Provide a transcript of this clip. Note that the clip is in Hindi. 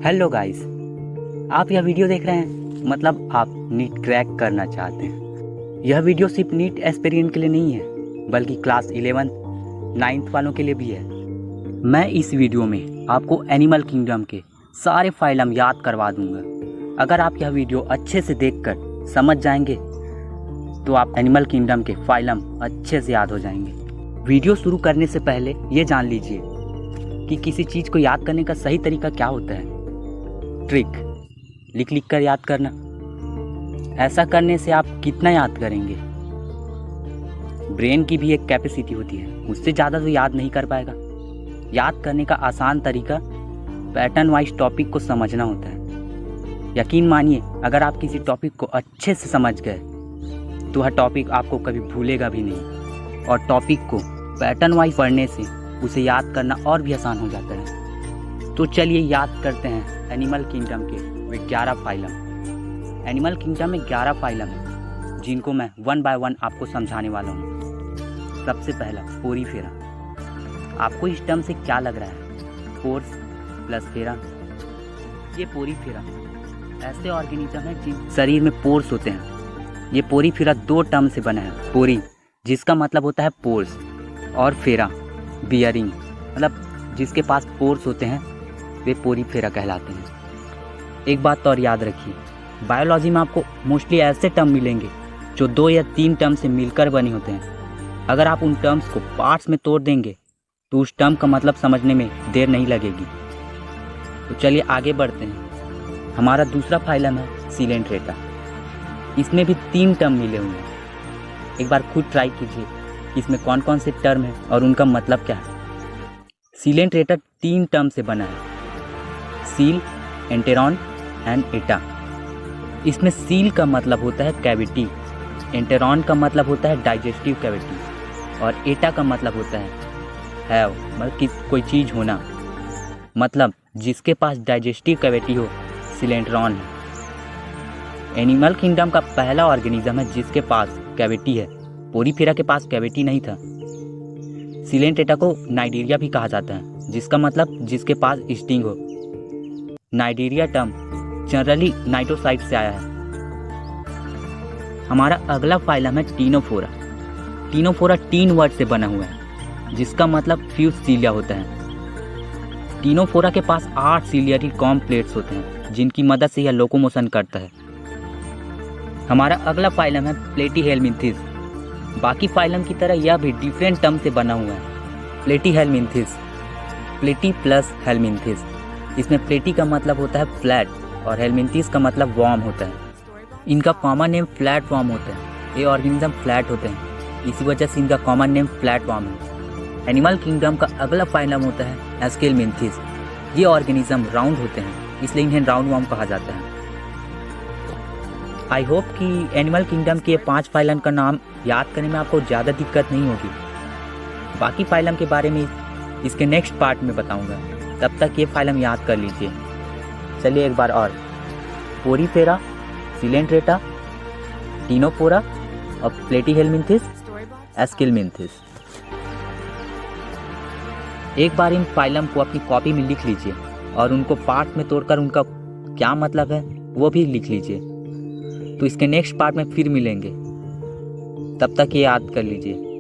हेलो गाइस, आप यह वीडियो देख रहे हैं मतलब आप नीट क्रैक करना चाहते हैं। यह वीडियो सिर्फ नीट एस्पिरेंट के लिए नहीं है बल्कि क्लास 11 9th वालों के लिए भी है। मैं इस वीडियो में आपको एनिमल किंगडम के सारे फाइलम याद करवा दूंगा। अगर आप यह वीडियो अच्छे से देखकर समझ जाएंगे तो आप एनिमल किंगडम के फाइलम अच्छे से याद हो जाएंगे। वीडियो शुरू करने से पहले ये जान लीजिए कि किसी चीज़ को याद करने का सही तरीका क्या होता है। ट्रिक लिख लिख कर याद करना। ऐसा करने से आप कितना याद करेंगे? ब्रेन की भी एक कैपेसिटी होती है, उससे ज़्यादा तो याद नहीं कर पाएगा। याद करने का आसान तरीका पैटर्न वाइज टॉपिक को समझना होता है। यकीन मानिए, अगर आप किसी टॉपिक को अच्छे से समझ गए तो वह टॉपिक आपको कभी भूलेगा भी नहीं, और टॉपिक को पैटर्न वाइज पढ़ने से उसे याद करना और भी आसान हो जाता है। तो चलिए याद करते हैं एनिमल किंगडम के वे 11 फाइलम। एनिमल किंगडम में 11 फाइलम हैं जिनको मैं 1 बाय 1 आपको समझाने वाला हूँ। सबसे पहला पोरीफेरा। आपको इस टर्म से क्या लग रहा है? पोर्स प्लस फेरा। ये पोरीफेरा ऐसे ऑर्गेनिज्म है जिन शरीर में पोर्स होते हैं। ये पोरीफेरा 2 टर्म से बना है। पोरी जिसका मतलब होता है पोर्स, और फेरा बियरिंग मतलब जिसके पास पोर्स होते हैं वे पोरीफेरा कहलाते हैं। एक बात तो और याद रखिए, बायोलॉजी में आपको मोस्टली ऐसे टर्म मिलेंगे जो 2 या 3 टर्म से मिलकर बने होते हैं। अगर आप उन टर्म्स को पार्ट्स में तोड़ देंगे तो उस टर्म का मतलब समझने में देर नहीं लगेगी। तो चलिए आगे बढ़ते हैं। हमारा दूसरा फाइलम है सिलेंट्रेटा। इसमें भी 3 टर्म मिले हुए हैं। एक बार खुद ट्राई कीजिए कि इसमें कौन कौन से टर्म हैं और उनका मतलब क्या है। सिलेंट्रेटा 3 टर्म से बना है, सील, एंटेरॉन एंड एटा। इसमें सील का मतलब होता है कैविटी, एंटेरॉन का मतलब होता है डाइजेस्टिव कैविटी, और एटा का मतलब होता है हैव मतलब कि कोई चीज़ होना। मतलब जिसके पास डाइजेस्टिव कैविटी हो सिलेंट्रॉन है। एनिमल किंगडम का पहला ऑर्गेनिज्म है जिसके पास कैविटी है। पोरीफेरा के पास कैविटी नहीं था। सिलेंट्रेटा को नाइडीरिया भी कहा जाता है, जिसका मतलब जिसके पास स्टिंग हो। नाइडीरिया टर्म जनरली नाइटोसाइट से आया है। हमारा अगला फाइलम है टीनोफोरा। टीनोफोरा 3 वर्ड से बना हुआ है, जिसका मतलब फ्यूज सीलिया होता है। टीनोफोरा के पास 8 सीलियरी कॉम प्लेट्स होते हैं जिनकी मदद से यह लोकोमोशन करता है। हमारा अगला फाइलम है प्लेटीहेलमिंथिस। बाकी फाइलम की तरह यह भी डिफरेंट टर्म से बना हुआ है। प्लेटीहेलमिंथिस, प्लेटी प्लस हेलमिंथिस। इसमें प्लेटी का मतलब होता है फ्लैट और हेलमिंथिस का मतलब वार्म होता है। इनका कॉमन नेम फ्लैट वार्म होता है। ये ऑर्गेनिज्म फ्लैट होते हैं, इसी वजह से इनका कॉमन नेम फ्लैट वार्म है। एनिमल किंगडम का अगला फाइलम होता है एस्केलमिंथिस। ये ऑर्गेनिज्म राउंड होते हैं, इसलिए इन्हें राउंड वार्म कहा जाता है। आई होप कि एनिमल किंगडम के 5 फाइलम का नाम याद करने में आपको ज़्यादा दिक्कत नहीं होगी। बाकी फाइलम के बारे में इसके नेक्स्ट पार्ट में बताऊंगा। तब तक ये फाइलम याद कर लीजिए। चलिए एक बार और, पोरीफेरा, सिलेंट्रेटा, टीनोफोरा और प्लेटीहेलमिंथिस, एस्केलमिंथिस। एक बार इन फाइलम को अपनी कॉपी में लिख लीजिए और उनको पार्ट में तोड़कर उनका क्या मतलब है वो भी लिख लीजिए। तो इसके नेक्स्ट पार्ट में फिर मिलेंगे। तब तक ये याद कर लीजिए।